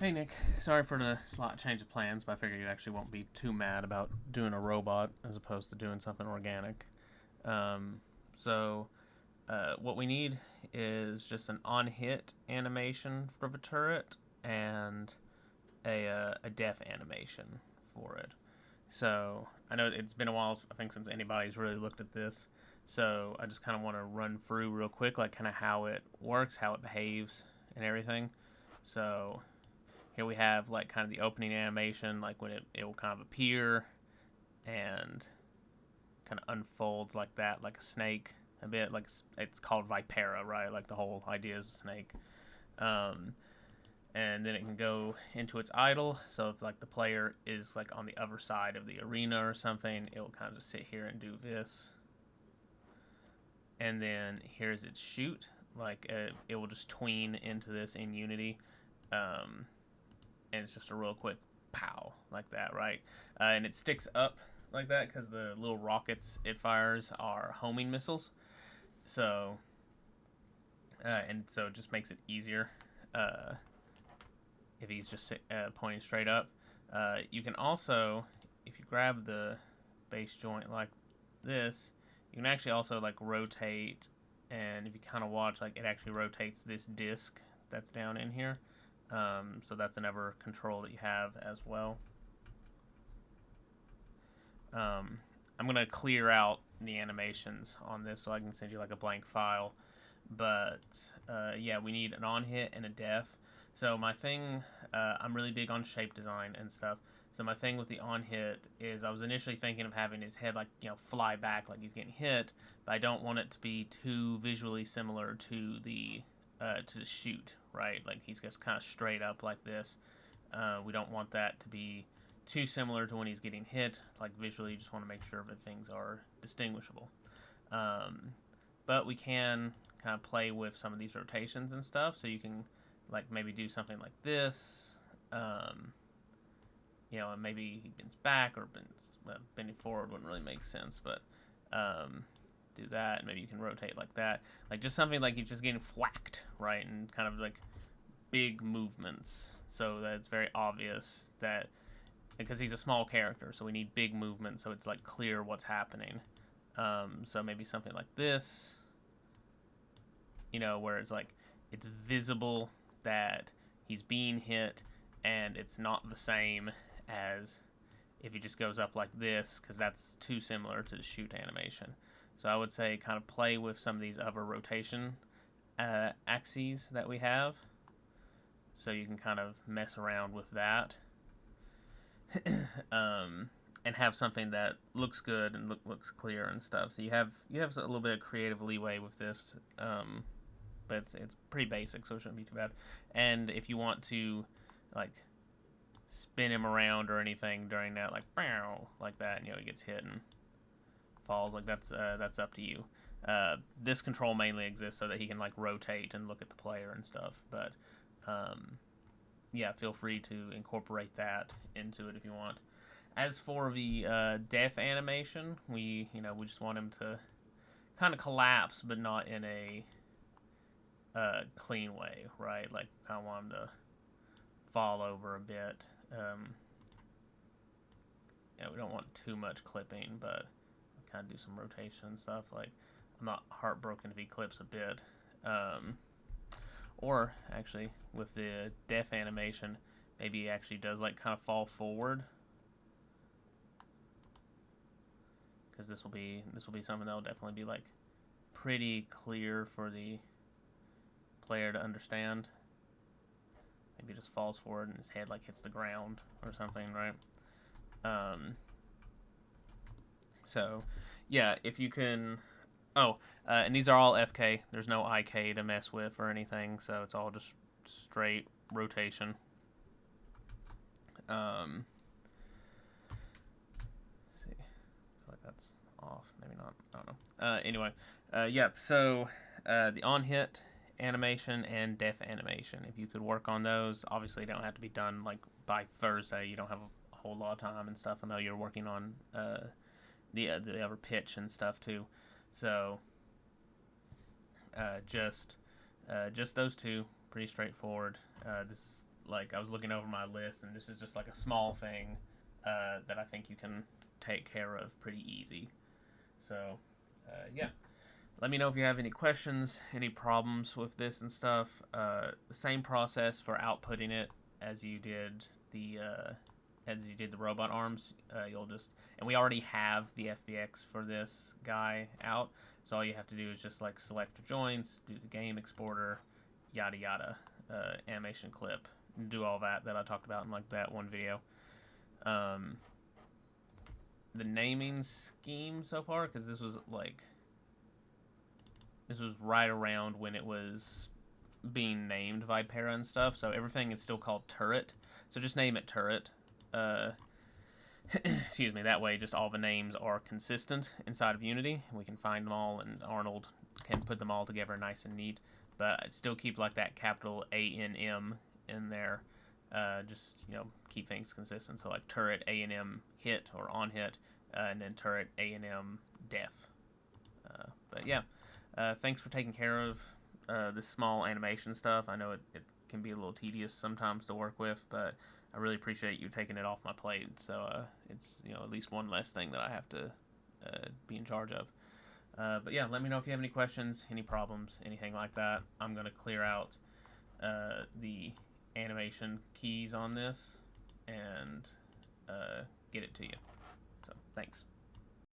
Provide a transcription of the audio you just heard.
Hey Nick, sorry for the slight change of plans, but I figure you actually won't be too mad about doing a robot as opposed to doing something organic. Um, what we need is just an on-hit animation for the turret and a def animation for it. So I know it's been a while, I think, since anybody's really looked at this. So I just kind of want to run through real quick, like kind of how it works, how it behaves, and everything. So here we have like kind of the opening animation, like when it will kind of appear and kind of unfolds like that, like a snake a bit. Like it's called Vipera, right? Like the whole idea is a snake. Um, and then it can go into its idle. So if like the player is like on the other side of the arena or something, it will kind of just sit here and do this. And then here's its shoot. Like it will just tween into this in Unity. And it's just a real quick pow like that, right? And it sticks up like that because the little rockets it fires are homing missiles. So, and so it just makes it easier if he's just pointing straight up. You can also, if you grab the base joint like this, you can actually also like rotate, and if you kind of watch, like it actually rotates this disc that's down in here. So that's another control that you have as well. I'm going to clear out the animations on this so I can send you like a blank file. But yeah, we need an on hit and a def. So my thing, I'm really big on shape design and stuff. So my thing with the on hit is I was initially thinking of having his head like, fly back like he's getting hit, but I don't want it to be too visually similar to the shoot, right? Like he's just kind of straight up like this. We don't want that to be too similar to when he's getting hit. Like visually, you just want to make sure that things are distinguishable. But we can kind of play with some of these rotations and stuff. So you can like maybe do something like this. And maybe he bends back or bending forward wouldn't really make sense, but do that. And maybe you can rotate like that, like just something like he's just getting whacked, right? And kind of like big movements, so that it's very obvious that because he's a small character, so we need big movement, so it's like clear what's happening. So maybe something like this, where it's like it's visible that he's being hit, and it's not the same as if he just goes up like this, because that's too similar to the shoot animation. So I would say kind of play with some of these other rotation axes that we have, so you can kind of mess around with that. And have something that looks good and looks clear and stuff. So you have a little bit of creative leeway with this, but it's pretty basic, so it shouldn't be too bad. And if you want to like spin him around or anything during that, like that, he gets hit and falls, like that's up to you. This control mainly exists so that he can like rotate and look at the player and stuff, but yeah, feel free to incorporate that into it if you want. As for the def animation, we just want him to kind of collapse, but not in a clean way, right? Like kind of want him to fall over a bit. We don't want too much clipping, but kind of do some rotation and stuff. Like I'm not heartbroken if he clips a bit. Or actually, with the def animation, maybe he actually does like kind of fall forward, because this will be something that will definitely be like pretty clear for the player to understand. Maybe he just falls forward and his head like hits the ground or something, right? So yeah, if you can. And these are all FK. There's no IK to mess with or anything, so it's all just straight rotation. Let's see. I feel like that's off. Maybe not. I don't know. Anyway, yep. So the on hit animation and def animation. If you could work on those, obviously they don't have to be done like by Thursday. You don't have a whole lot of time and stuff. I know you're working on the other pitch and stuff too. So just those two, pretty straightforward. This like I was looking over my list, and this is just like a small thing that I think you can take care of pretty easy. So, yeah. Let me know if you have any questions, any problems with this and stuff. Same process for outputting it as you did the robot arms. You'll just, and we already have the FBX for this guy out, so all you have to do is just like select your joints, do the game exporter, yada yada, animation clip, and do all that I talked about in like that one video. The naming scheme so far, because this was right around when it was being named Vipera and stuff, so everything is still called Turret. So just name it Turret. Excuse me, that way just all the names are consistent inside of Unity. We can find them all, and Arnold can put them all together nice and neat. But I'd still keep like that capital ANM in there. Just, keep things consistent. So like Turret ANM hit or on hit, and then Turret ANM def. But yeah, thanks for taking care of this small animation stuff. I know it can be a little tedious sometimes to work with, but I really appreciate you taking it off my plate. So it's at least one less thing that I have to be in charge of. But yeah, let me know if you have any questions, any problems, anything like that. I'm going to clear out the animation keys on this and get it to you. So thanks.